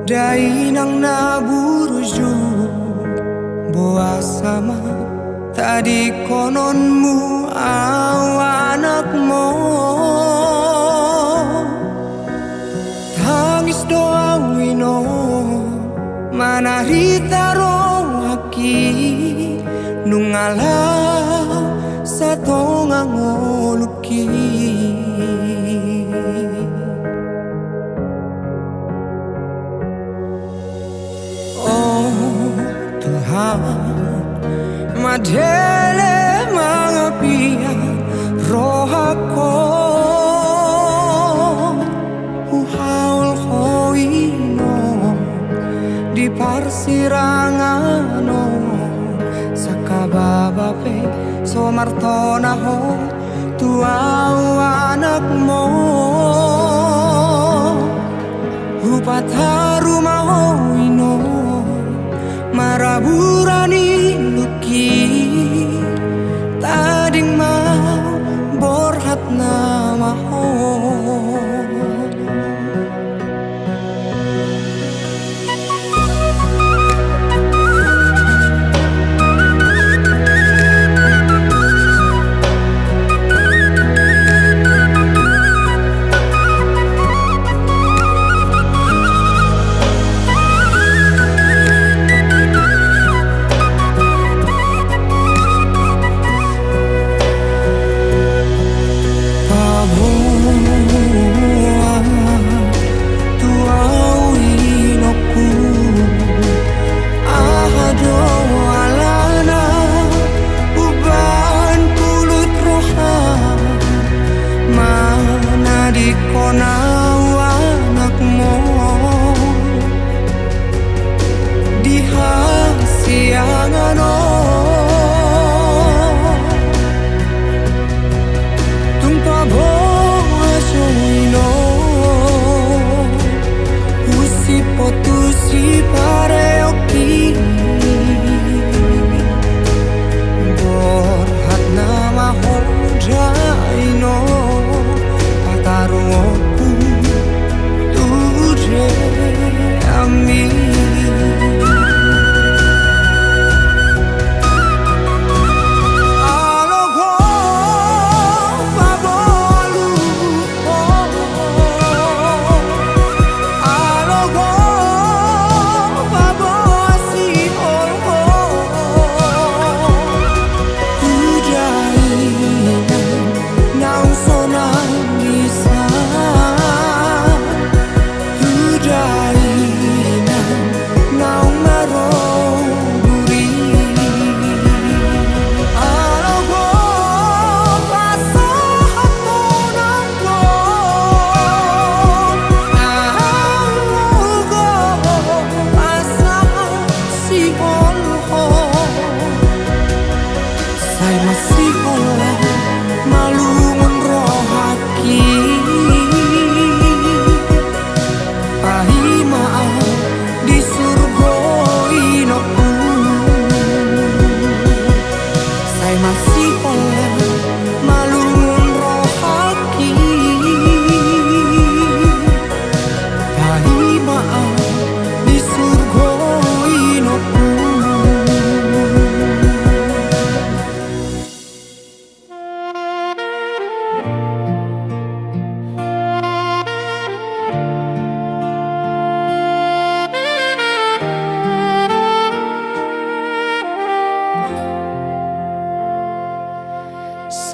Dai nang naburujuk boa sama tadi kononmu awanakmu tangis doa wino mana ritaro haki nungalau satu ngangoluki. Tuhan, madele mangapia rohako uhaul hoino di parsirangano sakababape somartonaho tuau anakmo upataru mahoino maraburani luki tading mau borhat namaho.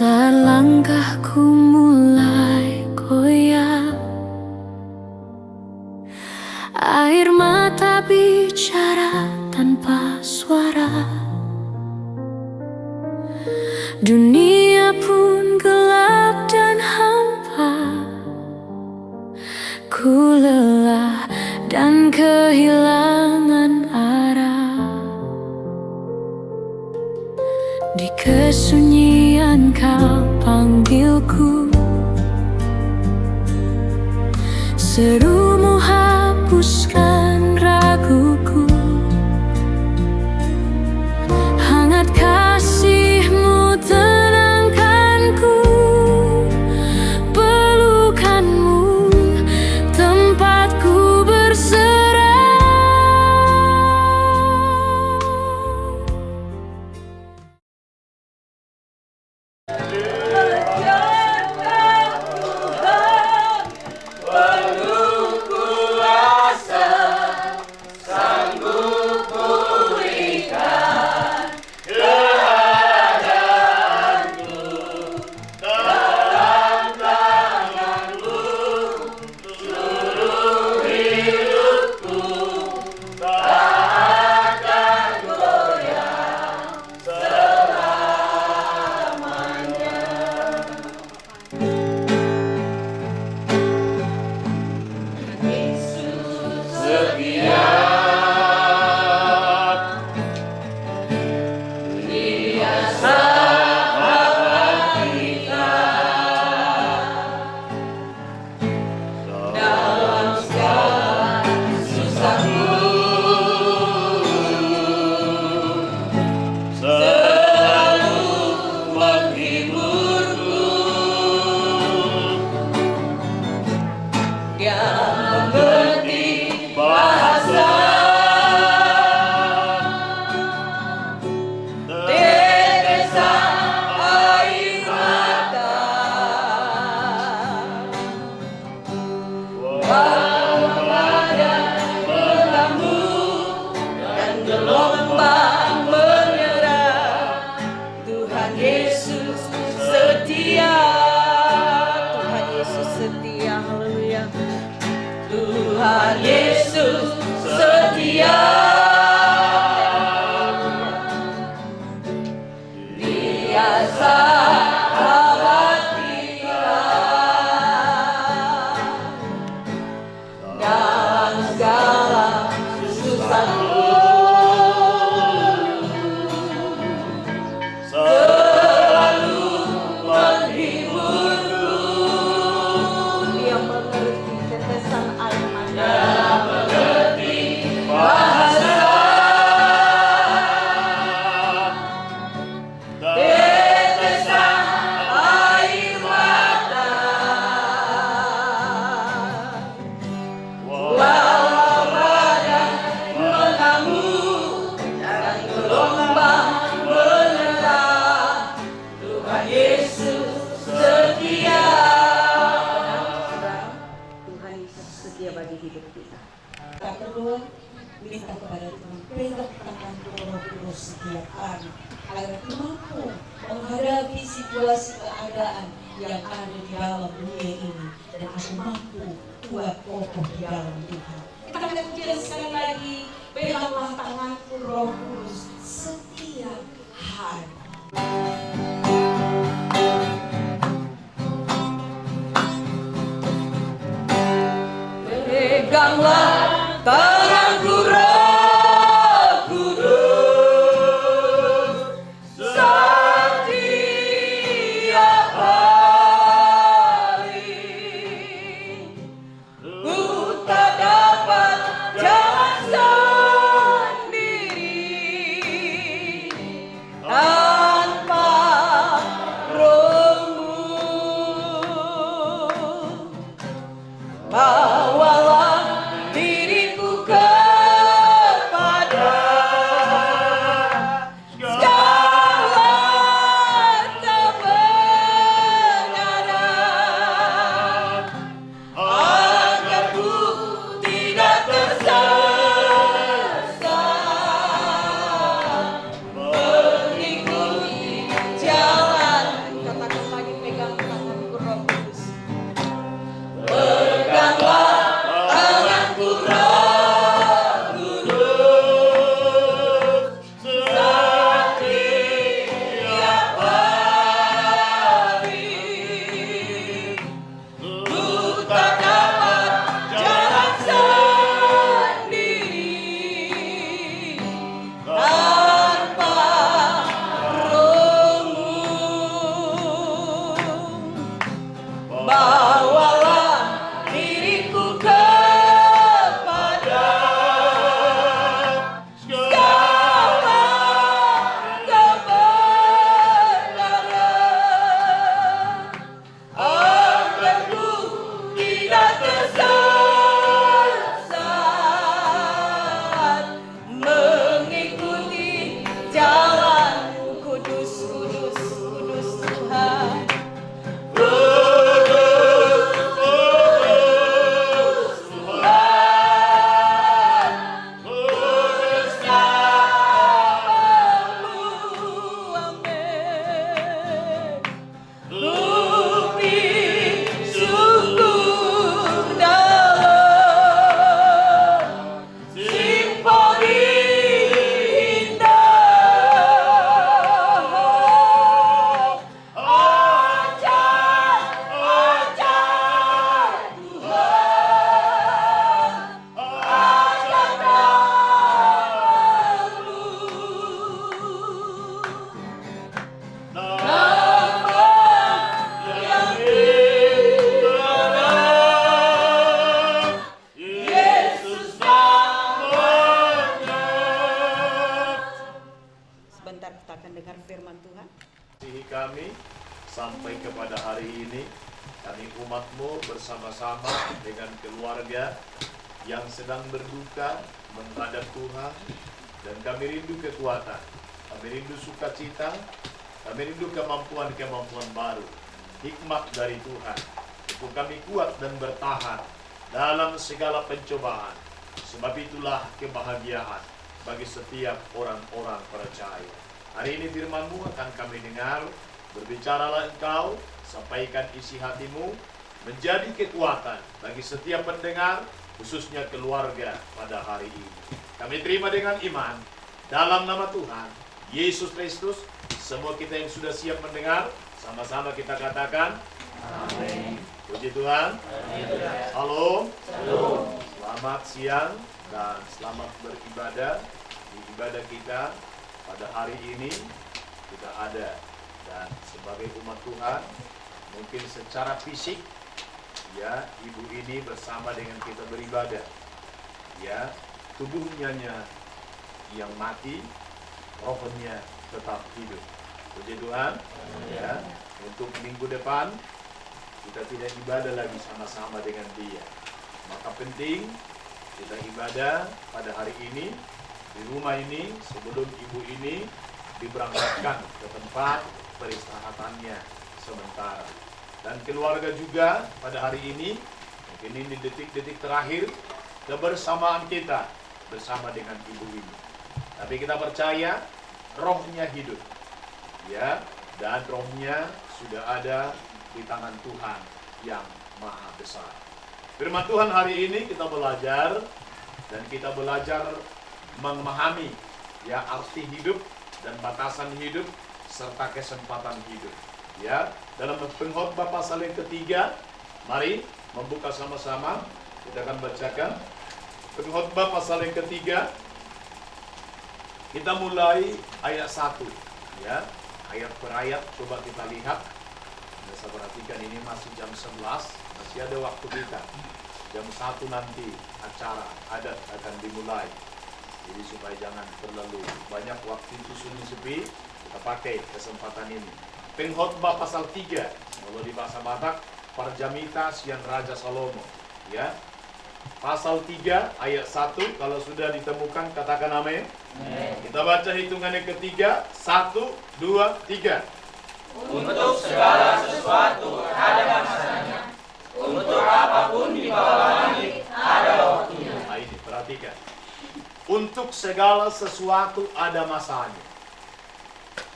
Saat langkahku mulai goyah, air mata bicara tanpa suara, dunia pun gelap dan hampa. Ku lelah dan kehilangan arah. Di kesunyian kau panggilku, serumu hapuskan raguku. Hangat kasihmu tenangkanku, pelukanmu tempatku berserah. Tuhan Yesus setia. Dia sahabat kita dalam segala susah. Tak perlu minta kepada Tuhan, pegang tangan Roh Kudus setiap hari agar mampu menghadapi situasi keadaan yang ada di dalam dunia ini dan aku mampu kuat kokoh di dalam Tuhan. Kita kecil sekali lagi, peganglah tanganku Roh Kudus setiap hari. Peganglah tanganku Roh Kudus setiap hari. Ku tak dapat jalan sendiri tanpa Roh-Mu. Bawalah diriku kepada segala kebenaran, agar ku tidak tersesat mengikuti jalan. Katakan lagi, pegang tanganku Roh Kudus. Peganglah tanganku Roh Kudus setiap hari. Ku tak dapat jalan sendiri tanpa Roh-Mu. Bawalah diriku kepada segala kebenaran, agar ku tidak tersesat mengikuti jalan kudus, kudus, kudus Tuhan. Sebentar kita akan dengar firman Tuhan. Kasihi kami sampai kepada hari ini, kami umat-Mu bersama-sama dengan keluarga yang sedang berduka menghadap Tuhan, dan kami rindu kekuatan, kami rindu sukacita, kami rindu kemampuan-kemampuan baru, hikmat dari Tuhan, untuk kami kuat dan bertahan dalam segala pencobaan. Sebab itulah kebahagiaan bagi setiap orang-orang percaya. Hari ini firman-Mu akan kami dengar. Berbicaralah Engkau, sampaikan isi hati-Mu, menjadi kekuatan bagi setiap pendengar, khususnya keluarga pada hari ini. Kami terima dengan iman dalam nama Tuhan Yesus Kristus. Semua kita yang sudah siap mendengar, sama-sama kita katakan amin. Puji Tuhan. Salam. Selamat siang dan selamat beribadah. Di ibadah kita pada hari ini kita ada, dan sebagai umat Tuhan mungkin secara fisik ya ibu ini bersama dengan kita beribadah, ya tubuhnya yang mati, rohnya tetap hidup. Puji Tuhan. Ya, untuk minggu depan kita tidak ibadah lagi sama-sama dengan dia, maka penting kita ibadah pada hari ini di rumah ini sebelum ibu ini diberangkatkan ke tempat peristirahatannya sementara. Dan keluarga juga pada hari ini, mungkin ini detik-detik terakhir kebersamaan kita bersama dengan ibu ini. Tapi kita percaya rohnya hidup, ya, dan rohnya sudah ada di tangan Tuhan yang maha besar. Firman Tuhan hari ini kita belajar, dan kita belajar memahami ya arti hidup dan batasan hidup serta kesempatan hidup. Ya, dalam Pengkhotbah pasal yang ketiga, mari membuka sama-sama. Kita akan bacakan Pengkhotbah pasal yang ketiga. Kita mulai ayat 1, ya, ayat per ayat. Coba kita lihat. Bisa perhatikan ini masih jam 11, masih ada waktu kita. Jam 1 nanti acara adat akan dimulai. Jadi supaya jangan terlalu banyak waktu itu sunyi sepi, kita pakai kesempatan ini. Pengkhotbah pasal 3, kalau di bahasa Batak, Parjamita Sian Raja Salomo, ya. Pasal 3 ayat 1, kalau sudah ditemukan katakan amin. Kita baca hitungannya ketiga, 1, 2, 3. Untuk segala sesuatu ada masanya. Untuk apapun di bawah langit ada waktunya. Nah, ini perhatikan. Untuk segala sesuatu ada masanya.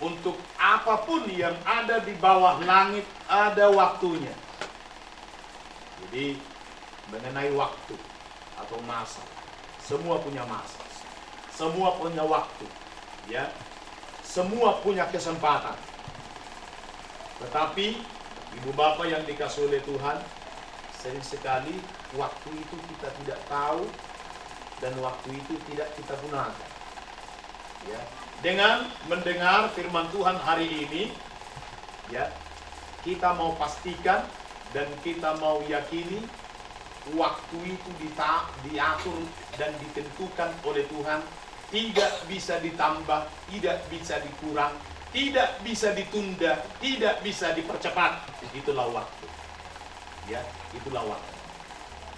Untuk apapun yang ada di bawah langit ada waktunya. Jadi mengenai waktu atau masa, semua punya masa, semua punya waktu, ya, semua punya kesempatan. Tetapi ibu bapak yang dikasih oleh Tuhan, sering sekali waktu itu kita tidak tahu dan waktu itu tidak kita gunakan. Ya, dengan mendengar firman Tuhan hari ini, ya, kita mau pastikan dan kita mau yakini waktu itu diatur dan ditentukan oleh Tuhan, tidak bisa ditambah, tidak bisa dikurang, tidak bisa ditunda, tidak bisa dipercepat. Itulah waktu. Ya, itulah waktu.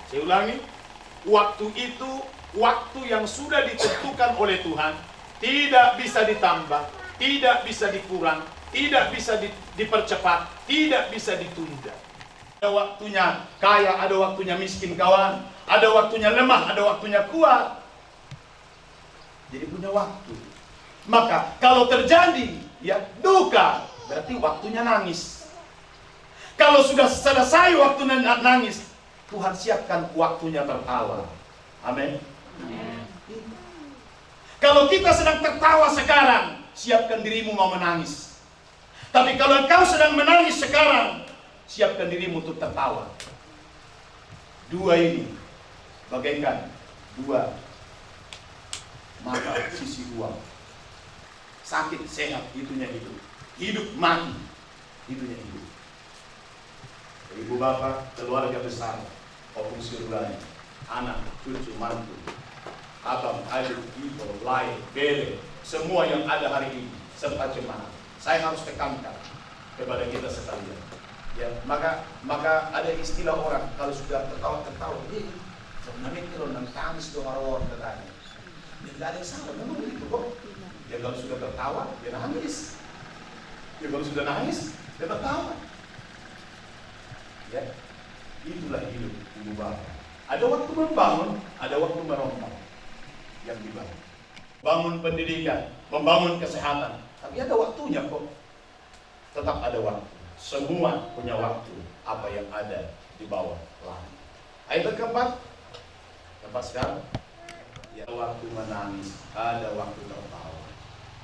Saya ulangi, waktu itu waktu yang sudah ditentukan oleh Tuhan, tidak bisa ditambah, tidak bisa dikurang, tidak bisa dipercepat, tidak bisa ditunda. Ada waktunya kaya, ada waktunya miskin kawan, ada waktunya lemah, ada waktunya kuat. Jadi punya waktu. Maka kalau terjadi ya duka, berarti waktunya nangis. Kalau sudah selesai waktunya nangis, Tuhan siapkan waktunya tertawa. Amin. Kalau kita sedang tertawa sekarang, siapkan dirimu mau menangis. Tapi kalau engkau sedang menangis sekarang, siapkan dirimu untuk tertawa. Dua ini bagaikan dua mata sisi uang. Sakit sehat, itunya hidup. Hidup mati, itunya hidup. Ibu bapak, keluarga besar, opung surganya, anak, cucu, mantu, abang, adik, ibu, lain, bele, semua yang ada hari ini, serta jemaat. Saya harus tekankan kepada kita sekalian. Ya, maka ada istilah orang kalau sudah tertawa, ini sebenarnya kalau nangis tuh orang katanya. Tidak ada yang salah, memang begitu kok. Ya kalau sudah tertawa, dia nangis. Ya kalau sudah nangis, dia tertawa. Ya, itulah hidup ibu bapak. Ada waktu membangun, ada waktu merombak yang dibangun. Bangun pendidikan, membangun kesehatan, tapi ada waktunya kok. Tetap ada waktu. Semua punya waktu apa yang ada di bawah langit. Ayat keempat, Tepat sekali. Ya, waktu menangis, ada waktu tertawa,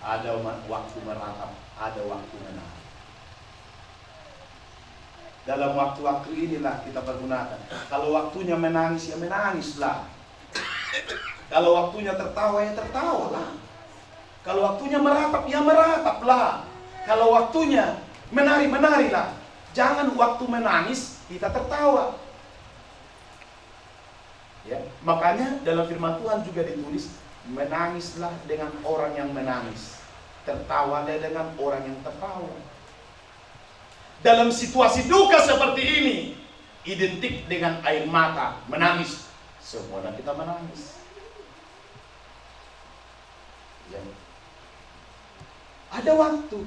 ada waktu meratap, ada waktu menangis. Dalam waktu-waktu inilah kita pergunakan. Kalau waktunya menangis, ya menangislah. Kalau waktunya tertawa, ya tertawalah. Kalau waktunya meratap, ya merataplah. Kalau waktunya menari, menarilah. Jangan waktu menangis kita tertawa. Ya, makanya dalam firman Tuhan juga ditulis, menangislah dengan orang yang menangis, tertawalah dengan orang yang tertawa. Dalam situasi duka seperti ini, identik dengan air mata, menangis. Semua kita menangis. Ya. Ada waktu.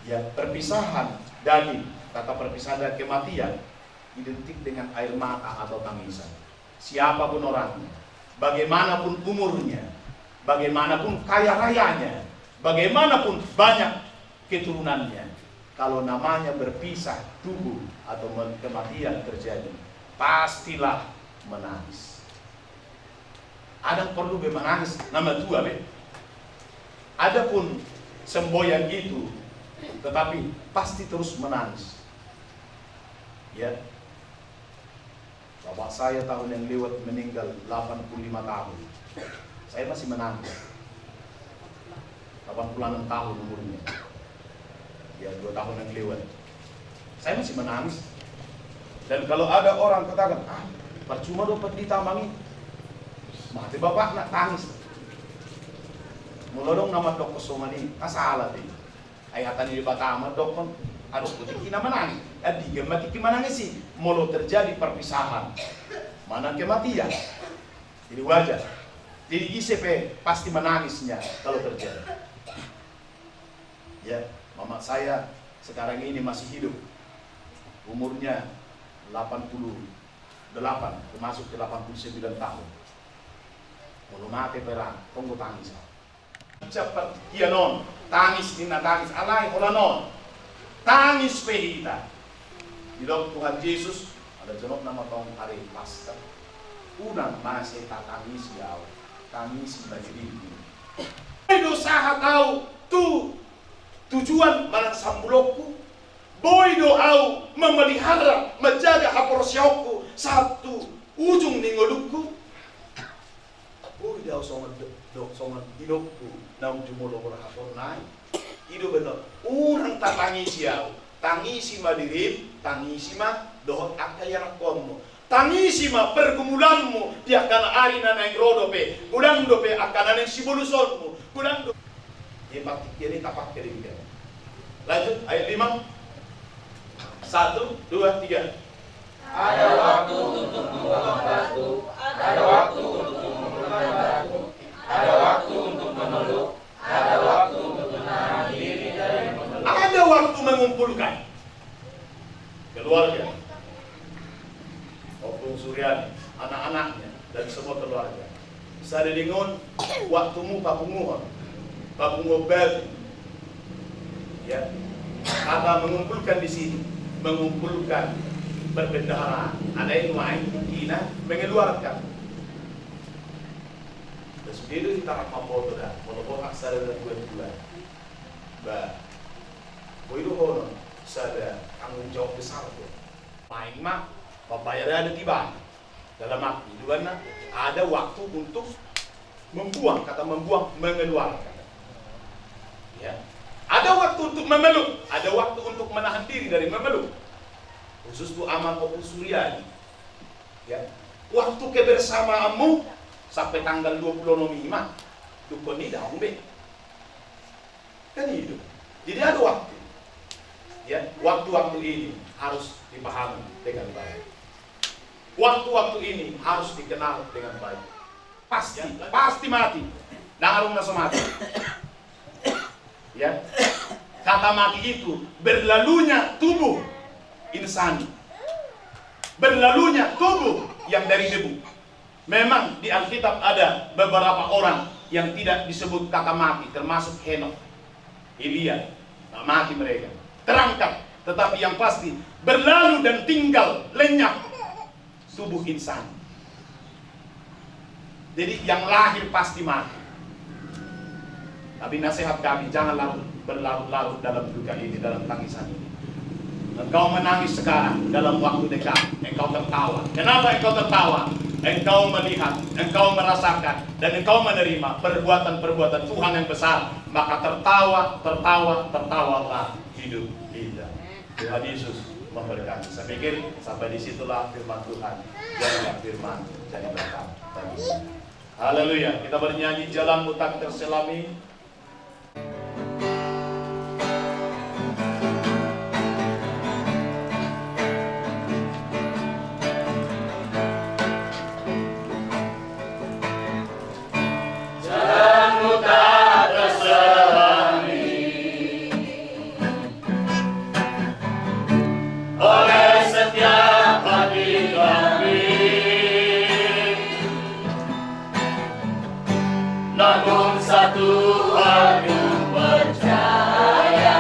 Ya, perpisahan dari kata perpisahan dan kematian identik dengan air mata atau tangisan. Siapapun orangnya, bagaimanapun umurnya, bagaimanapun kaya rayanya, bagaimanapun banyak keturunannya, kalau namanya berpisah tubuh atau kematian terjadi, pastilah menangis. Ada perlu menangis nama tua be. Adapun semboyan itu, tetapi pasti terus menangis. Ya. Bapak saya tahun yang lewat meninggal 85 tahun. Saya masih menangis. 86 tahun umurnya. Ya, 2 tahun yang lewat. Saya masih menangis. Dan kalau ada orang katakan, percuma dapat ditambangi, mati bapak nak tangis. Mula dong nama dok kosongan ini, salah deh. Ayatan di Batama dok kan harus putih kina menangis. Di mati menangis sih, mula terjadi perpisahan. Mana kematian? Jadi wajar. Jadi ICP pasti menangisnya kalau terjadi. Ya, mama saya sekarang ini masih hidup. Umurnya 88, termasuk ke 89 tahun. Mulu mati perang, tunggu tangis. Cepat, iya non, tangis nina tangis, alai hola non. Tangis pehita. Di dalam Tuhan Yesus ada jenok nama tong hari Paskah. Unang masih tak tangis ya, tangis bagi diri. Dosa kau tu tujuan malang sambulokku. Boy doau memelihara menjaga haporsiauku satu ujung ningolukku. Boy doau songan hidupku naum jumolo ora hapor nai. Hidup benar. Unang tak tangis yau. Tangisi ma dirim, tangisi ma dohot akayan konmo. Tangisi ma pergumulanmu dia akan ari nanang rodope. Kudang dope akan nanang sibulusonmu. Kudang dope. Ini tapak kiri kita. Lanjut ayat 5. 1, 2, 3. Ada waktu untuk membuang batu, ada waktu untuk mengumpulkan batu, ada waktu untuk memeluk, ada waktu untuk menahan diri dari memeluk. Ada waktu mengumpulkan keluarga, Opung Suryani, anak-anaknya dan semua keluarga. Sadelingon waktumu papungo bel. Ya, kata mengumpulkan di sini, mengumpulkan berbendaharaan. Ada yang main kina mengeluarkan. Dan itu kita mampu dah, walaupun aksara dan dua. Bah, itu hono, sada tanggung jawab besar tu. Main mak, bayar ada tiba. Dalam arti itu kan ada waktu untuk membuang, kata membuang, mengeluarkan. Ya. Ada waktu untuk memeluk, ada waktu untuk menahan diri dari memeluk. Khusus tu aman Opung Suryani. Ya. Waktu kebersamaanmu sampai tanggal 25, dukun ini dah umbe. Kan hidup. Jadi ada waktu. Ya, waktu-waktu ini harus dipahami dengan baik. Waktu-waktu ini harus dikenal dengan baik. Pasti mati. Nangarung nasa mati. Ya, kata mati itu berlalunya tubuh insan, berlalunya tubuh yang dari debu. Memang di Alkitab ada beberapa orang yang tidak disebut kata mati, termasuk Henok, Elia, mati mereka, terangkat. Tetapi yang pasti berlalu dan tinggal lenyap tubuh insan. Jadi yang lahir pasti mati. Tapi nasihat kami, jangan berlarut-larut dalam duka ini, dalam tangisan ini. Engkau menangis sekarang, dalam waktu dekat, engkau tertawa. Kenapa engkau tertawa? Engkau melihat, engkau merasakan, dan engkau menerima perbuatan-perbuatan Tuhan yang besar. Maka tertawalah hidup kita. Tuhan Yesus memberkati. Saya pikir sampai disitulah firman Tuhan. Jadilah firman, jadi berkat bagi kita. Haleluya. Kita bernyanyi jalanmu tak terselami. Namun satu aku percaya,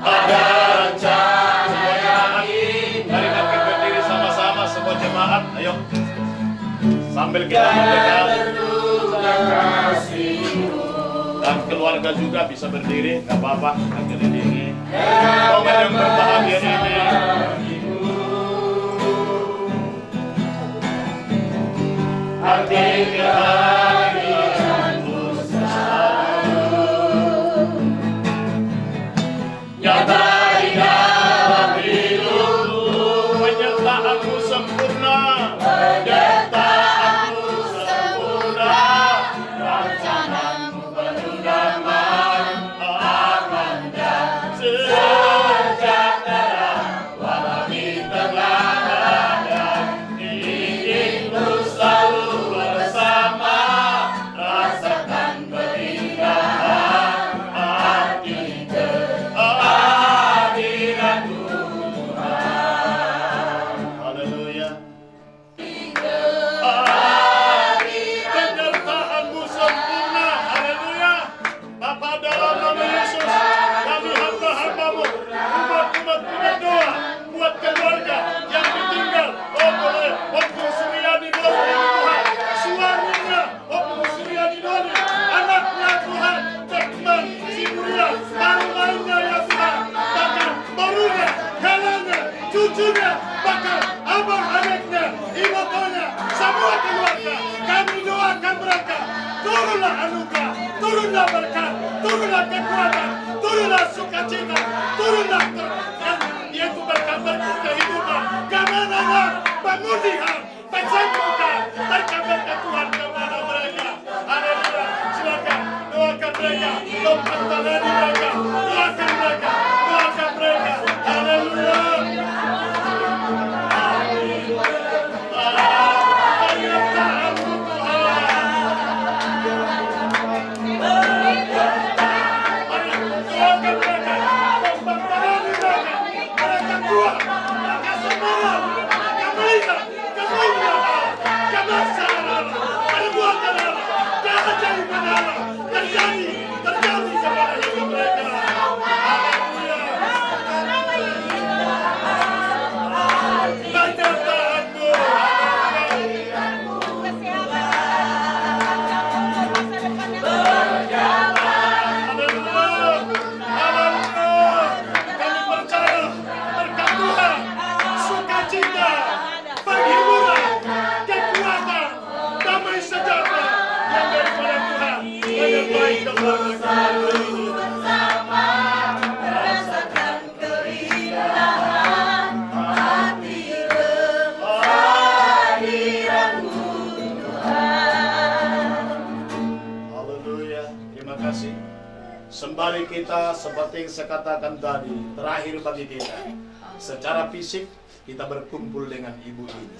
ada rencana yang indah. Mari kita berdiri sama-sama semua jemaat. Ayo, sambil kita mendengar. Dan keluarga juga bisa berdiri, nggak apa-apa, kita kelilingi momen yang berbahagia ini. Arti kehadiranmu selalu nyata di dalam hidupku. Penyertaanmu sempurna, Penyertaanmu sempurna, rencanamu penuh damai, aman dan sejahtera. Walau di tengah badai, inginku selalu bersama. Rasakan keindahan arti kehadiranmu Tuhan. haleluya. Penyertaanmu sempurna, haleluya. Bapa, dalam nama Yesus, kami hamba-hambamu, umat-umatmu berdoa buat keluarga yang ditinggal. Oh boleh, waktu Suryani Doni Tuhan, suaminya, waktu Suryani Doni, anaknya Tuhan, Tekman, si Mulia, baru lainnya ya Tuhan, bahkan barunya, kalanya, cucunya, bahkan abang adiknya, ibu-bapaknya, semua keluarga, kami doakan mereka, turunlah anugerah, turunlah berkat, turunlah kekuatan, turunlah sukacita, turunlah yaitu berkat-berkat kehidupan, kemenangan, pemulihan, kesembuhan, berkat-berkat Tuhan kepada mereka. Haleluya. Silakan doakan mereka, lompat tangan mereka, doakan mereka, doakan mereka. Haleluya. Penyertaanmu Tuhan. Mari doakan mereka, lompat tangan mereka, mereka kuat, mereka semangat, mereka melihat kemuliaan, kebesaran Allah, perbuatan Allah, keajaiban Allah terjadi kepada hidup mereka. Haleluya. Penyertaanmu. Kami percaya berkat Tuhan, sukacita, penghiburan, kekuatan, damai sejahtera yang daripada Tuhan menyertai keluarga kami. Rasakan keindahan hati kehadiranmu Tuhan. Haleluya, terima kasih. Sembari kita seperti yang saya katakan tadi, terakhir bagi kita, secara fisik kita berkumpul dengan ibu ini.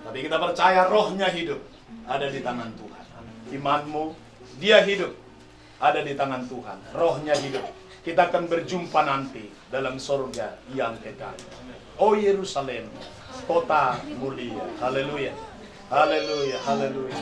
Tapi kita percaya rohnya hidup, ada di tangan Tuhan. Imanmu, dia hidup, ada di tangan Tuhan. Rohnya hidup. Kita akan berjumpa nanti dalam surga yang kekal. Oh Yerusalem, kota mulia. Haleluya. Haleluya, haleluya.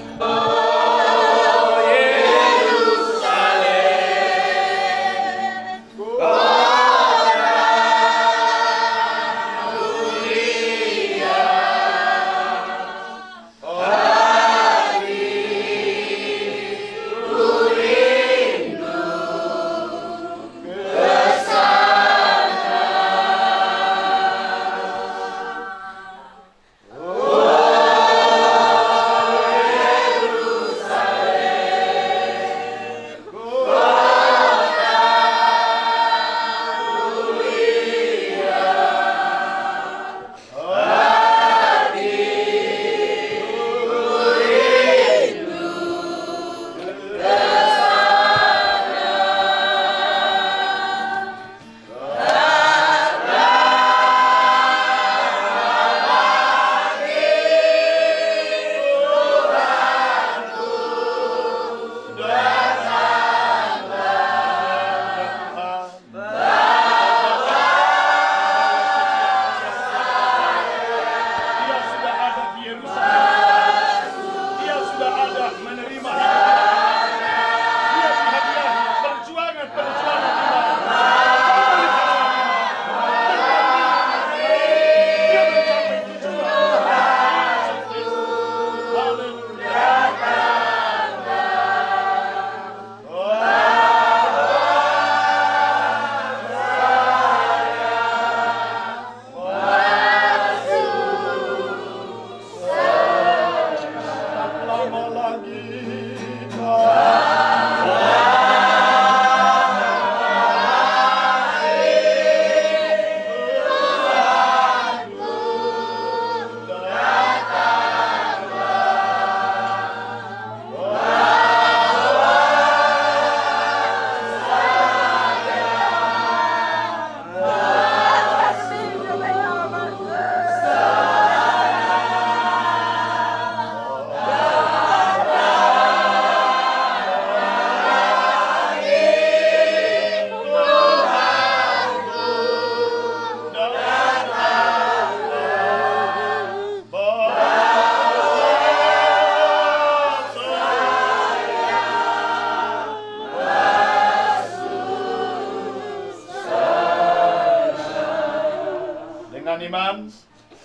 Tuhan,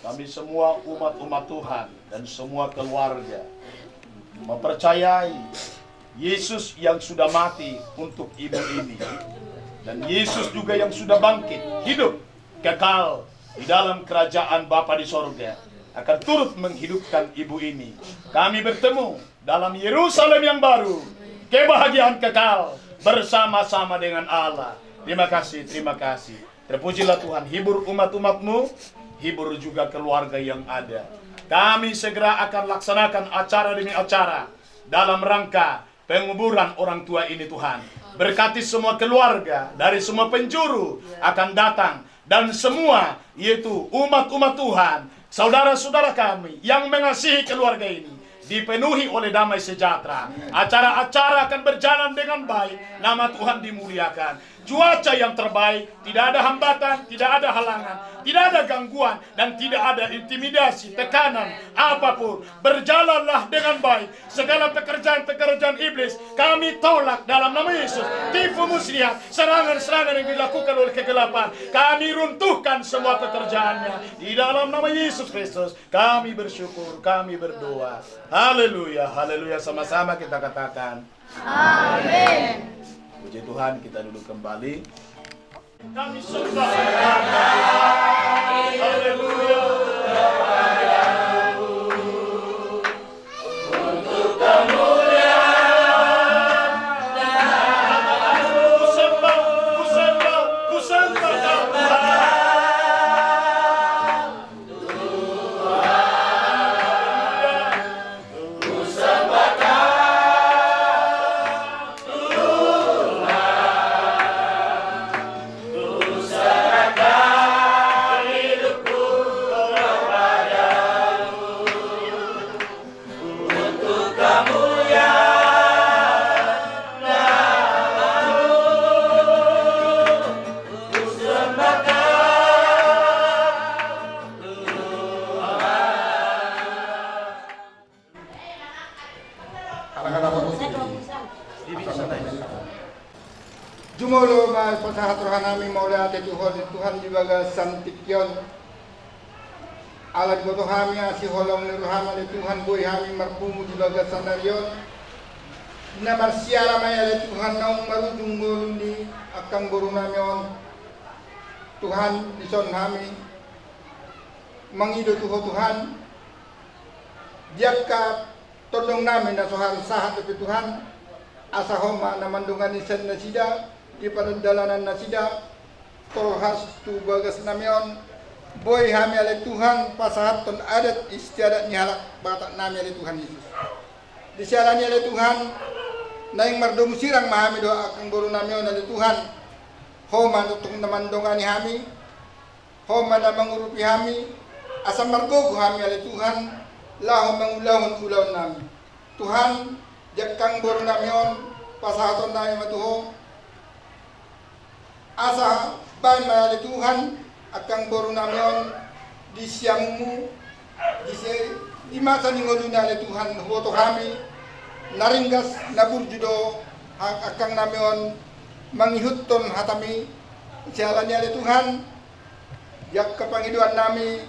kami semua umat-umat Tuhan dan semua keluarga mempercayai Yesus yang sudah mati untuk ibu ini, dan Yesus juga yang sudah bangkit, hidup kekal di dalam kerajaan Bapa di sorga, akan turut menghidupkan ibu ini. Kami bertemu dalam Yerusalem yang baru, kebahagiaan kekal bersama-sama dengan Allah. Terima kasih, terima kasih. Terpujilah Tuhan, hibur umat-umat-Mu, hibur juga keluarga yang ada. Kami segera akan laksanakan acara demi acara dalam rangka penguburan orang tua ini, Tuhan. Berkati semua keluarga dari semua penjuru akan datang, dan semua yaitu umat-umat Tuhan, saudara-saudara kami yang mengasihi keluarga ini, dipenuhi oleh damai sejahtera. Acara-acara akan berjalan dengan baik, nama Tuhan dimuliakan. Cuaca yang terbaik, tidak ada hambatan, tidak ada halangan, tidak ada gangguan, dan tidak ada intimidasi, tekanan, apapun. Berjalanlah dengan baik. Segala pekerjaan-pekerjaan iblis kami tolak dalam nama Yesus. Tipu muslihat, serangan-serangan yang dilakukan oleh kegelapan, kami runtuhkan semua pekerjaannya. Di dalam nama Yesus Kristus kami bersyukur, kami berdoa. Haleluya, haleluya. Sama-sama kita katakan amin. Puji Tuhan, kita duduk kembali. Kami sembah. Haleluya. Untuk kemuliaan dan ku sembah Tuhan. Jumulo ma pasahat rohanami maula ate Tuhan di bagas santikyon alat goto hami asi holong ni rohama le Tuhan boy hami marpumu di bagas sanaryon na marsiala maya le Tuhan naung marujung ngulundi akang guru namyon Tuhan dison hami mangido Tuhan diaka tolong namin na sohar sahat tapi Tuhan asa homa na mandungan isan na sida di padalanan na sida tolhas tu bagas namyon boy hami ale Tuhan pasahat ton adat istiadat nihalak batak nami ale Tuhan Yesus di sialani ale Tuhan naing mardom sirang mahami doa akang guru namyon ale Tuhan homa tutong namandongani hami homa na mangurupi hami asa margogo hami ale Tuhan laho mangulahon-ulahon nami Tuhan jakang guru namyon pasahaton nami matuho asa bay malali Tuhan akang boru namyon di siamumu di masa ningolu nale Tuhan hoto kami naringgas naburjudo akang namyon mangihutton hatami sialani ale Tuhan yak kapangiduan nami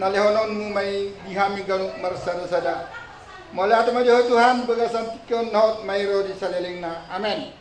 nalehonon mu may dihami galung marsada-sada mula atama Diyo Tuhan bagasan tikyon naot mayro di saliling na amen.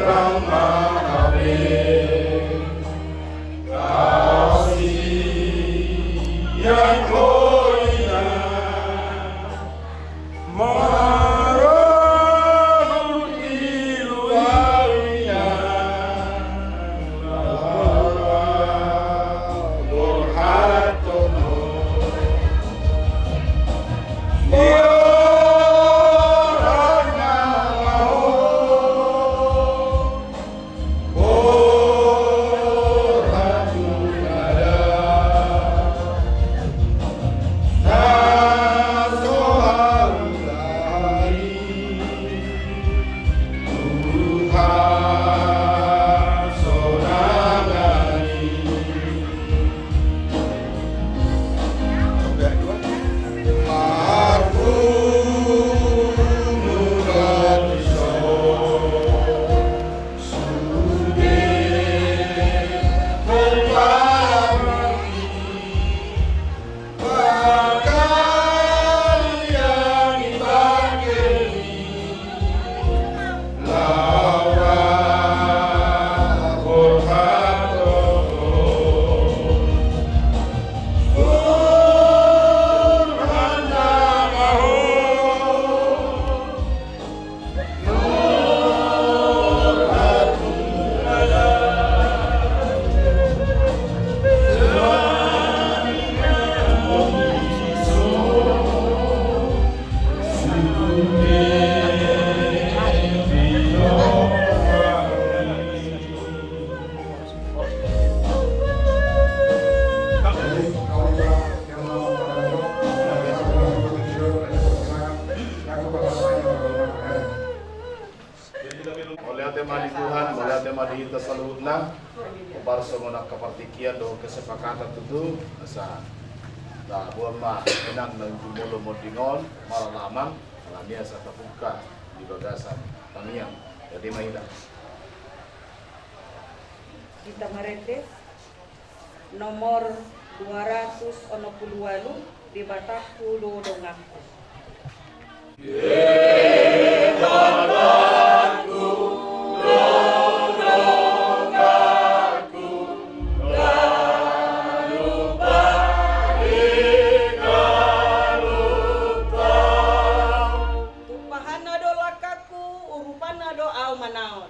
Rama salutna ubar semua kepartikian do kesepakatan tutu asa da buat mah enang nang jumolo modingon maralaman alamiah sa tapuka di bagasan tamiang jadi maida Kita Marete nomor 268 di Bataku Dodongaku. Tupahana do lakaku, urupana do au manaon.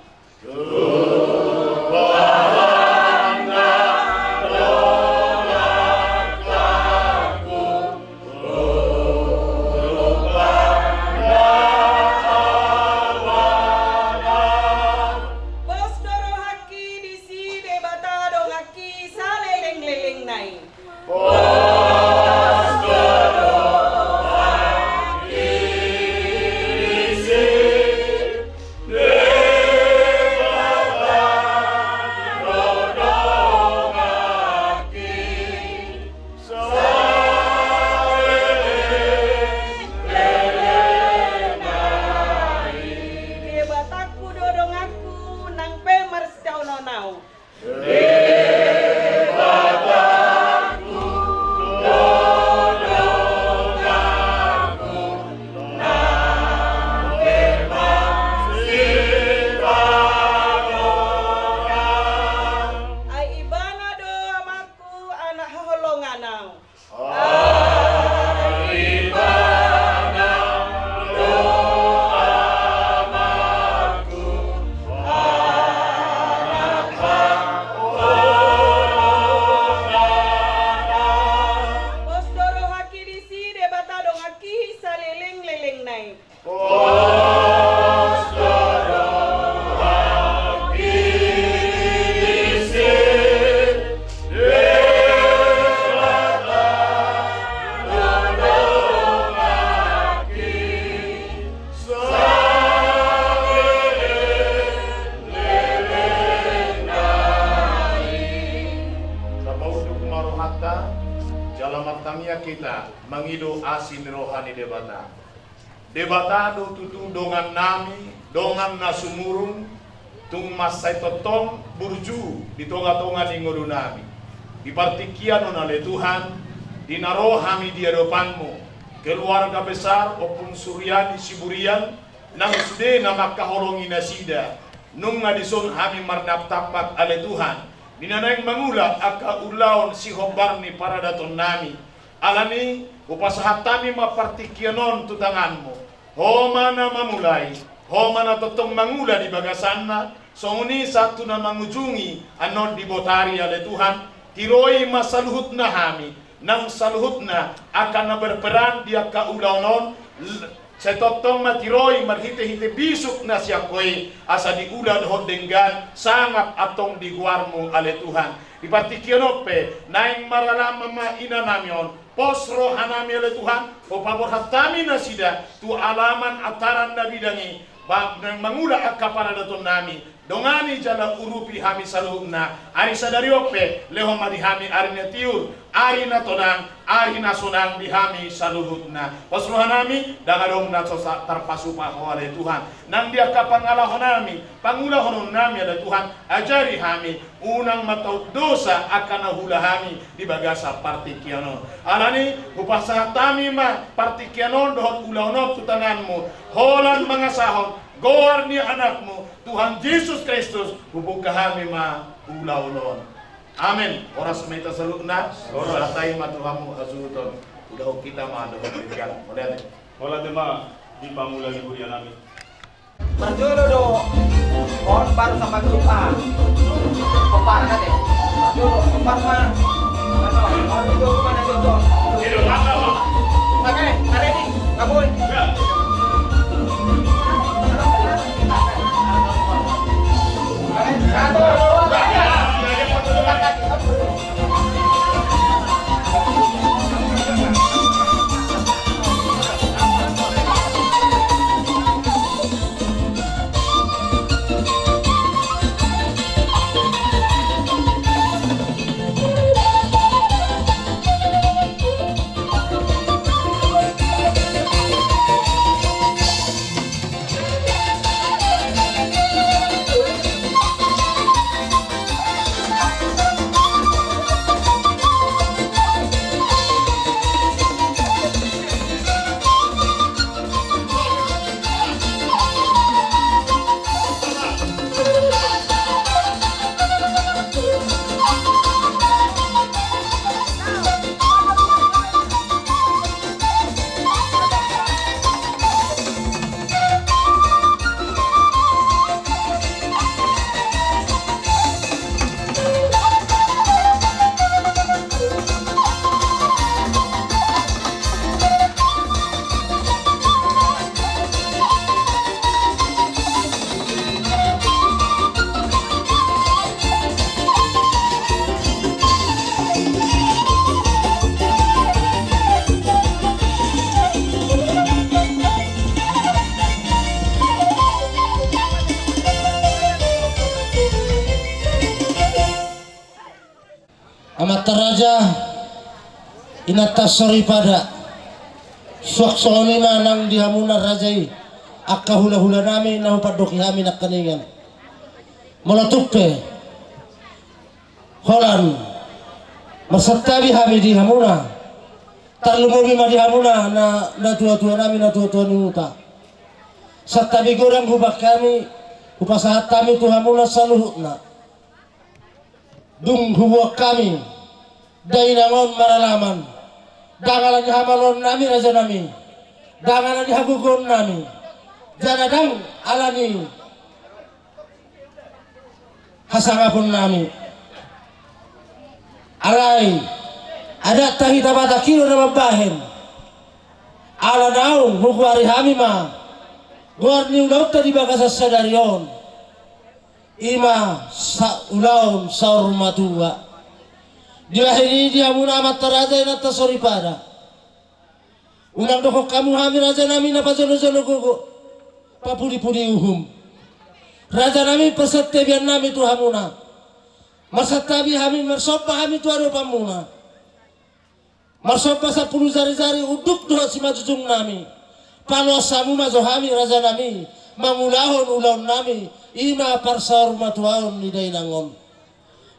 Kita mengido asin rohani debata. Debata do tutu dongan nami, dongan nasumurung, tung masai totong burju di tonga-tonga ningodu nami. Di partikian oleh Tuhan, dinarohami di hadapanmu, keluarga besar opun suryani siburian, nang sude nama kaholongi nasida, nung ngadison hami mardap tapak ale Tuhan, dinanaing mangula aka ulaon si hobarni para daton nami. Alani upasahatami mapartikianon tutanganmu. Ho mana mamulai, ho mana totong mangula di bagasanna, songuni satu na mangujungi anon di botari ale Tuhan, tiroi masaluhut na hami, nang saluhut na akan na berperan dia kaulaonon, setotong matiroi marhite-hite bisuk na siya koy, asa di ulan hodenggan, sangap atong di guarmu ale Tuhan. Di partikianope, naing maralama ma inanamion, pos rohanami oleh Tuhan, o pabor hatami nasida, tu alaman ataran na bidangi, mangula akapara daton nami, dongani jala urupi hami saluna, ari sadari ope, leho madihami ari netiur, ari na tonang, ari na sonang dihami saluhutna. Pos rohanami, dangadong na tarpasupa ho oleh Tuhan, nang dia kapangalahonami, pangulahon nami oleh Tuhan, ajari hami, unang mataut dosa akan nahulahami di bagasa partikianon. Alani upasahatami ma partikianon dohot ulahonop tutanganmu, holan mangasahon, goar ni anakmu, Tuhan Yesus Kristus hubung kami ma ulahulon. Amin. Ora semeta salukna, ora tayo matuhamu azuton. Udah kita ma dohot berikan. Wala tema di pamula liburian namin. Marjolo do on baru sama grupa kompar kan deh Marjolo kompar mah ano do mana jojo Ini mana ma? oke hari ini kaboy Ya. raja inatasori pada suak soni manang dihamuna rajai akka hula-hula nami na upadok kami nak kaningan molatupe holan masartabi kami dihamuna talumugi ma dihamuna na tua-tua nami na tua-tua niuta satabi gorang hubak kami upasahat kami tuhamuna saluhutna dung huwak kami dainangon maralaman dangalan hamalon nami raja nami dangalan hagugon nami janadang alani hasangapun nami alai ada tahi tabata kilo na mabahin ala naung hukwari hamima gorni ulaw tadi bagasas sadarion ima sa ulaw sa rumatua diwahini dia muna amat taraja ina tasori pada ulang dokok kamu hami raja nami na pajono-jono gogo papuli-puli uhum raja nami persetibian nami tu hamuna marsatabi hami marsopa hami tu ado pamuna marsopa 10 jari-jari uduk doa si majujung nami paluasamu majo hami raja nami mangulahon ulaun nami ima parsar matuaon ni dainangon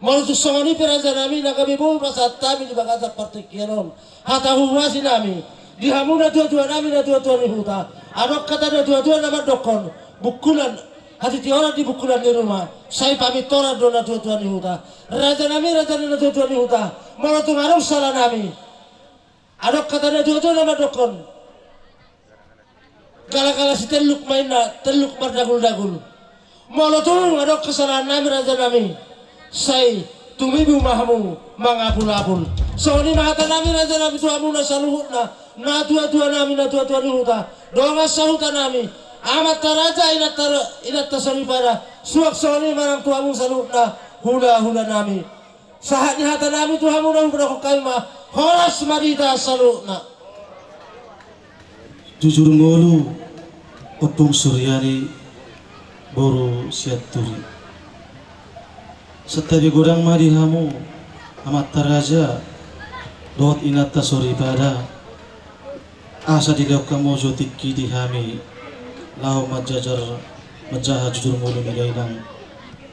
malutu songoni peraja nami na kami bo pasat kami di bagasa partikiron hata huwasi nami dihamuna tua-tua nami na tua-tua ni huta adok kata na tua-tua nama dokon bukulan hati tiora di bukulan di rumah saya pamit tora do na tua-tua ni huta raja nami raja na tua-tua ni huta malutu ngarong salah nami adok kata na tua-tua nama dokon kala-kala si teluk main na teluk berdagul-dagul malutu adok kesalahan nami raja nami say tumibu mahamu mangapul-apul so ni mahata nami raja nami tuamu na saluhut na tua-tua nami na tua-tua ni huta doang sahuta nami amat taraja inat tasari pada suak so ni marang tuamu saluhut na hula-hula nami sahat ni hata nami tuamu na hubra kukaima horas marita saluhut na jujur ngolu opung suryani boru siaturi setabi godang madihamu amat taraja dot inata sori pada asa dilaw kamu jotikki dihami lau majajar majaha jujur mulu milainang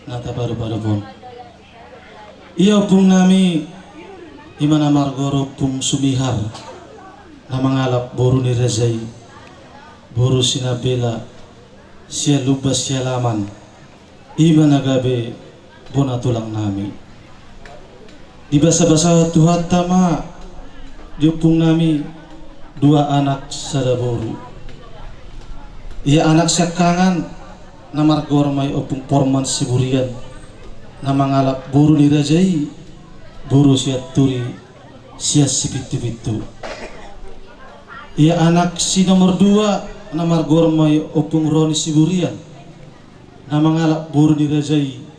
nata baru-baru pun iya pung nami imana margoro pung sumihar na mangalap boru ni razai boru sinabela siya lubas siya laman imana gabe bona tulang nami di basa-basa Tuhan tama diupung nami 2 anak sadaboru iya anak sekangan na margormay opung porman siburian na mangalap buru ni rajai buru siya turi siya sipitu-pitu iya anak si nomor 2 na margormay opung roni siburian na mangalap buru ni rajai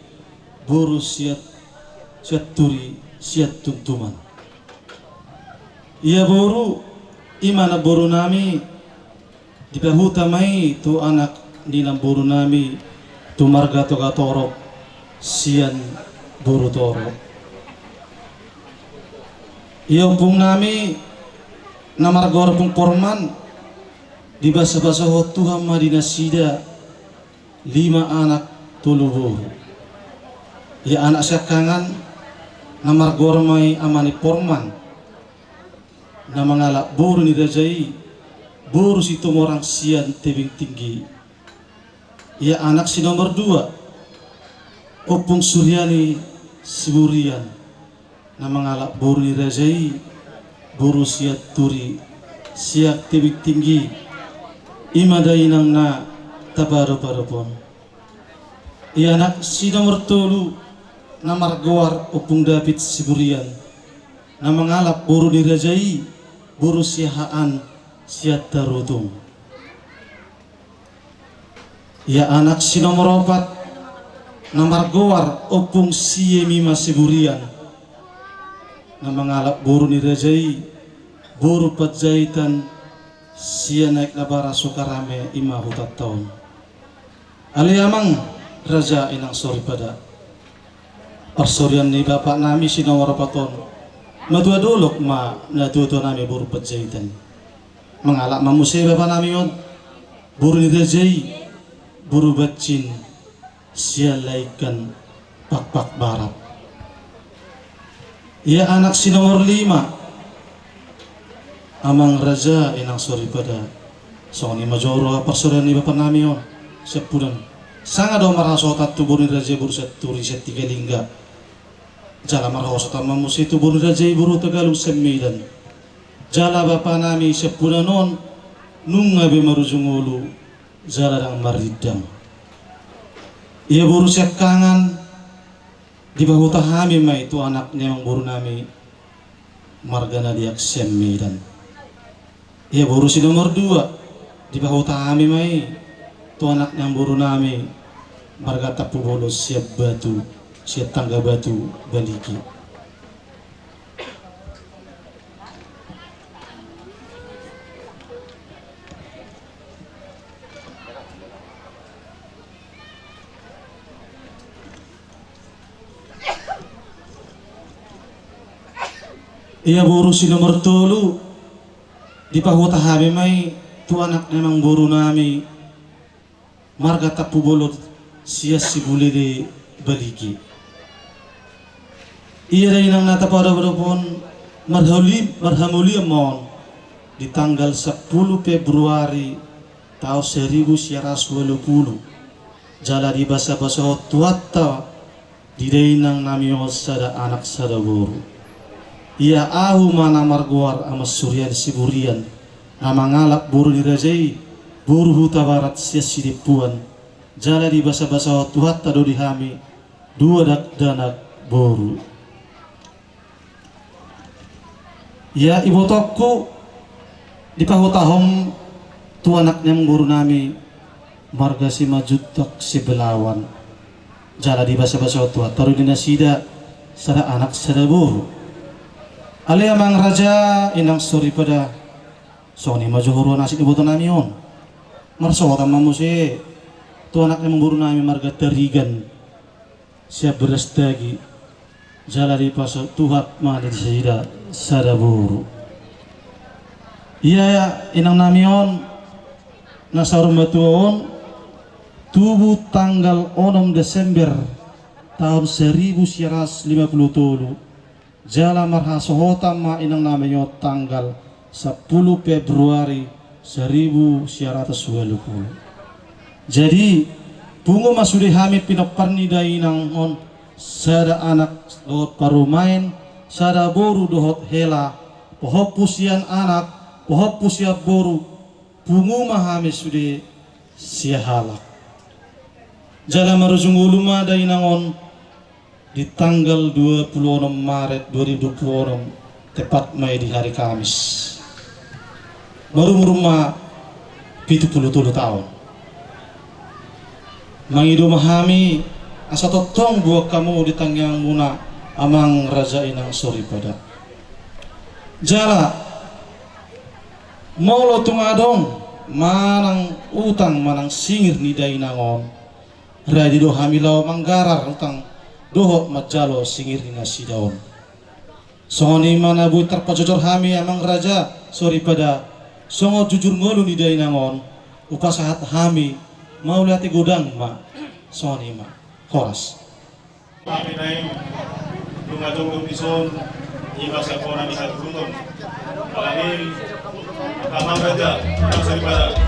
buru siat turi siat tuntuman iya buru imana buru nami di pahuta mai tu anak ninang buru nami tu marga to katorok sian buru torok iya pung nami na margor pung porman di basa-basa hotuham madina sida 5 anak tulu buru ya anak sekangan na margormay amani porman na mangalap buru ni rajai buru si tumorang sian tebing tinggi ya anak si nomor 2 opung suryani siburian na mangalap buru ni rajai buru siat turi siak tebing tinggi imadainang na tabaro-baro pon ya anak si nomor 3 na margawar opung David siburian na mangalap buru ni rajai buru siahaan siat tarutung ya anak si nomor 4 na margawar opung Siemima siburian na mangalap buru ni rajai buru patjaitan siya naik na bara sukarame 5 tahun aliamang raja inang sori pada persorian ni bapak nami si nomor 4 matua dolok ma natuto nami buru pejaitan mengalak mamusai bapak nami on buru nirajai buru bacin sialaikan pak barat. Ia anak si nomor 5 amang raja inang sori pada soni majoro persoalan ni bapak nami on sepudan sangat do marasotat tu buru nirajai buru seturi setiga lingga jala marasotat mamusai tu buru nirajai buru Tagalog 9 jala bapa nami sepuna non nunga be marujungulu jala dang maridang ia buru sekangan di bahu tahami mai itu anaknya yang buru nami margana diak semmidan ia buru si nomor 2 di bahu tahami mai itu anaknya yang buru nami marga tapu bolos siap batu siap tangga batu baliki. Ia buru si nomor 3 di pahuta habi may tu anak namang buru nami marga tapu bolot siya si buli di baliki. Ia rin ang natapada pon marhamuli amon di tanggal 10 Februari tahun 1980 jala di basa-basa tuata di dainang nami sada anak sada buru. Ia ahu mana marguar amas suryan siburian amangalap buru nirajai buru huta barat sia sidipuan jala di basa-basa tuhat tado dihami 2 dak danak boru. Ya ibu toko di pahutahom tu anaknya buru nami marga si majutak si belawan jala di basa-basa tuhat taruh dinasida sada anak sada boru. Ale amang raja inang sori pada soni majuhuru nasi ibu nami on marsawata mamusi tu anaknya memburu nami marga terigan siap beras dagi jala di pasal tuhat madir sida sada buru. Iya inang nami on nasarum batuon tubuh tanggal 6 Desember tahun 1957 jala marhasohota ma inang namanya tanggal 10 Februari 1920. Jadi bungo masudi hamid pinaparni inang on sada anak dohot parumain sada boru dohot hela pohop pusian anak pohop pusia boru bungo mahami sudi siahalak jala marujungulu ma inang on di tanggal 26 Maret 2026 tepat mai di hari Kamis baru rumah 70 tahun mangido mahami asa totong buah kamu di tanggang muna amang raja inang sori pada jala maulo tungadong manang utang manang singir ni dainangon radi do hamilau manggarar utang dohot majalo singir na sidaon songoni mana bui terpajojor hami amang raja sori pada songo jujur ngolu ni dainangon upasahat hami mau lihat godang ma songoni ma horas kami naik lungadong bison ibasa kona di satu gunung alani amang raja yang sori pada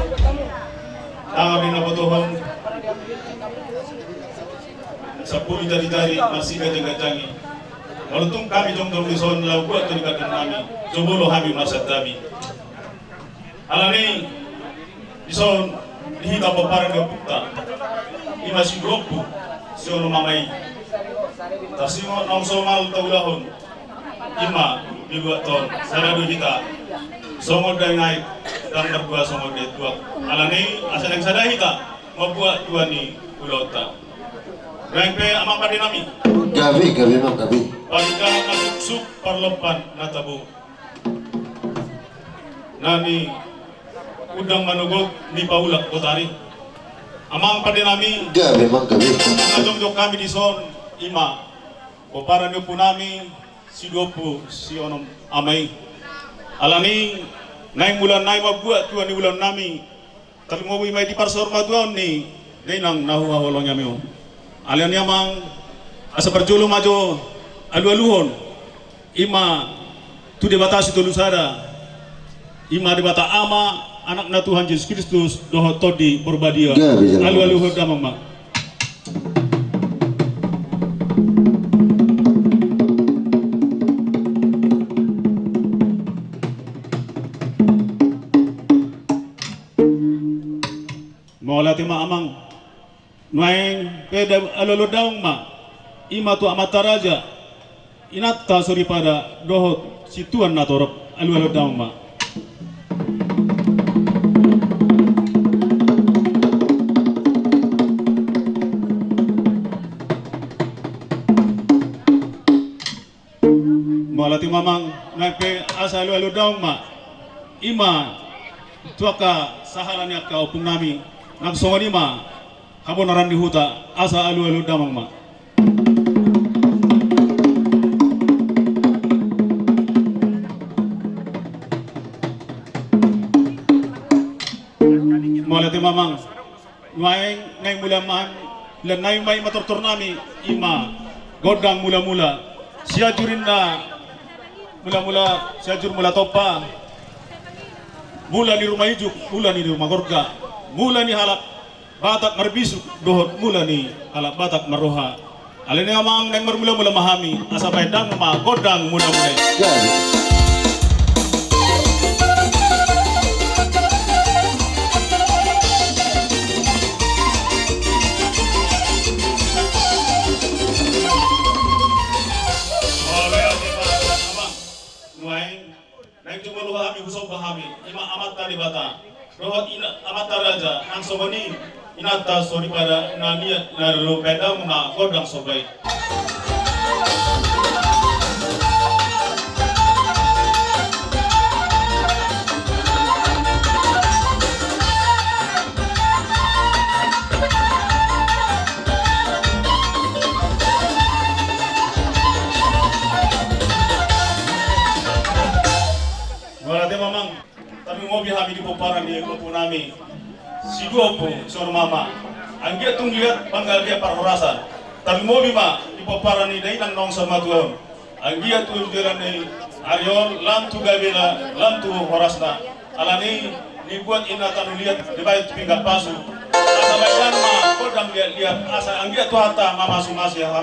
kami nabotohon 10 dari masih gadang-gadangi walaupun kami jong lison lau buat terikatan kami jobolo kami masa tabi alani lison dihita paparan gapukta imasi gropu siono mamai tasimo nong somal taulahon ima dibuat ton saradu kita songod dan naik dan berdua songod dan dua alani asal yang sadar kita membuat dua ni ulota Rengpe amang padi nami. Gabi mang gabi. Pagka nasuksuk parlopan natabu. Nani udang manugot ni paulak potari. Amang padi nami. Gabi mang gabi. Najong kami di son ima. Oparan po nami si 20 si onom amai alani nai bulan nai mabuat tuan ni bulan nami tapi mau mai di parsor matuan ni nang nahu awalnya meu alani amang asa perjulu majo alu-aluhon ima tu debatasi tulusada ima debata ama anak na Tuhan Yesus Kristus doho todi berbadia alu-aluhon damang mak. Molati ma amang nuaing peda alolo daung ma ima tu amata raja inatta suri pada doho situan na torok alolo daung ma molati mamang nuaing pe asa alolo daung ma ima tuaka sahalani akka opung nami nagsongoni ma kabo naran di huta asa alu-alu damang ma. Molati mamang nuaing ngai mulaman lan nai mai matortor nami ima godang mula-mula siajurin na mula-mula siajur mula topa mula di rumah ijuk mula di rumah gorga mula ni halap batak marbisuk dohot mula ni halap batak maroha alene amang neng mula mahami asa baedang ma godang mula-mula ima amat tadi bata rohot amat raja ang sobani inata sori pada nania nalu pedang ma godang sobai mobi hami di poparan di lopo nami si 20 sor mama angge tung lihat panggal dia parhorasan tapi mobi ma di poparan ni dai nang nong sama tuam angge tu jalan ni ariol lam tu gabela lam tu horasna alani ni buat inatan lihat di baik pinggat pasu asa bayan ma kodang lihat asa angge tu hata mama sumasi ya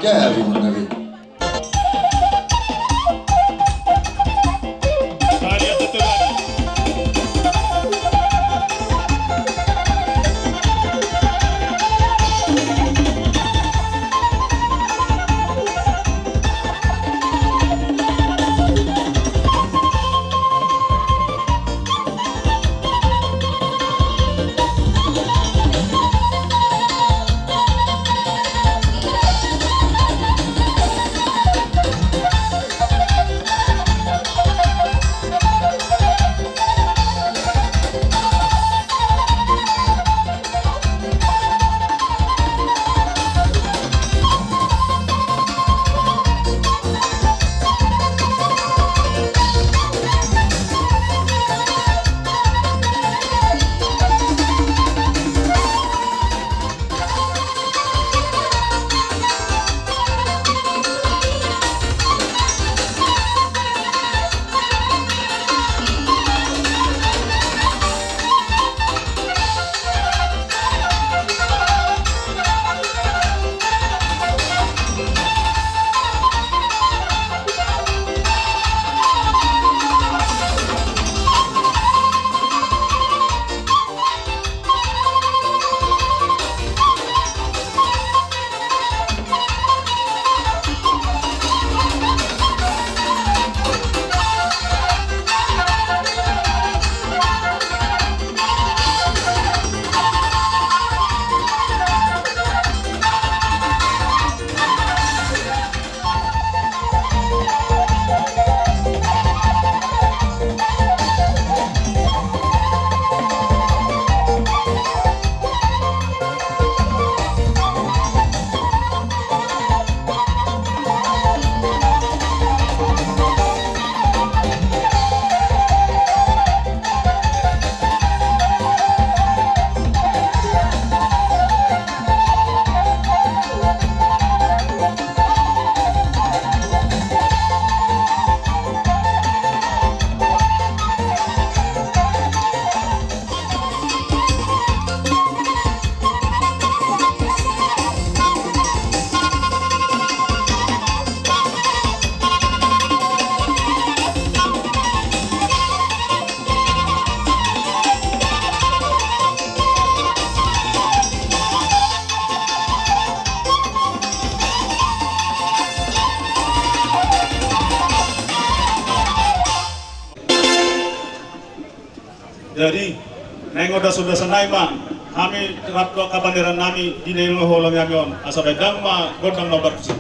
Jadi nengoda sudah senai ma kami kerap kabanderan nami di nengo holong yamion asal bedang ma godang nobar kusi.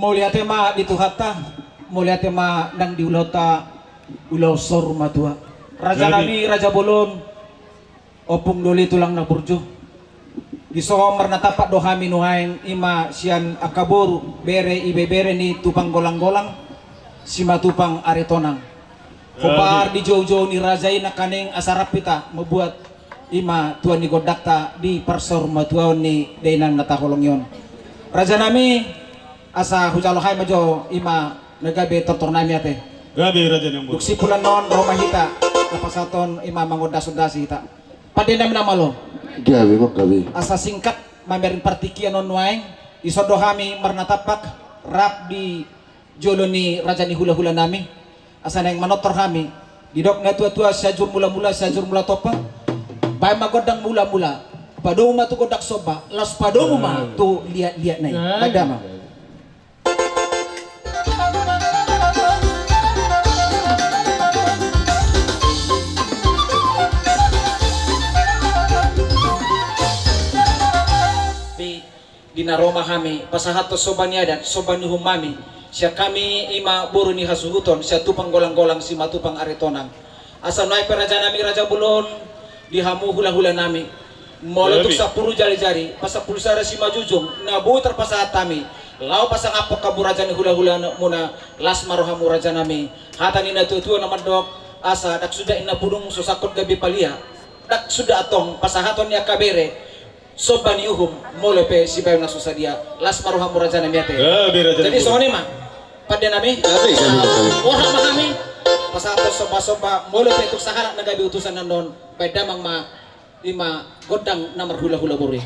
Mulia tema di Tuhata, mulia tema nang di ulota ulau sor matua. Raja nami Raja Bolon, opung doli tulang na burjo. Di sohom tapak dohami nuhain ima sian akabur bere ibe bere ni tupang golang-golang, sima tupang aretonang. Kobar di jauh-jauh ni rajai nakaning asarapita membuat ima tuan ni godakta di parsor matuaon ni dainang natakolong yon. Raja nami asa hujalohay majo ima nagabe tortor nami ate. Gabe raja yang buruk. Duksi pulan non Roma hita napasaton ima mangodas-odasi hita. Padena minamalo. Gabe mo gabe. Asa singkat mamerin partikian non waeng isodohami marnatapak rap di joloni raja ni hula-hula nami. Asa nang manotor kami didok na tua-tua sajur mula-mula sajur mula topa. Bay magodang mula-mula. Padong ma tu godak soba, las padong ma tu liat-liat nai. Padama. Dina Roma kami pasahato soban yadat soban ni humami siya kami ima buru ni hasuhuton siya tupang golang-golang si matupang aritonang asal naik peraja nami Raja Bulon dihamu hula-hula nami molotuk sa puru jari-jari pasa pulsara si majujung nabu terpasahat kami lau pasang apa kabu raja ni hula-hula muna las marohamu raja nami hatani na tutua na madok asa dak sudah ina pudung susakot gabi palia dak sudah atong pasahaton ni akabere soban yuhum molepe si bayu nasusa dia las maruham raja nami ate. Jadi sohoni mah pada nami orang mah kami pasato soba-soba molepe tuk sahara nagabi utusan nanon pedamang ma ima godang namar hula-hula buri.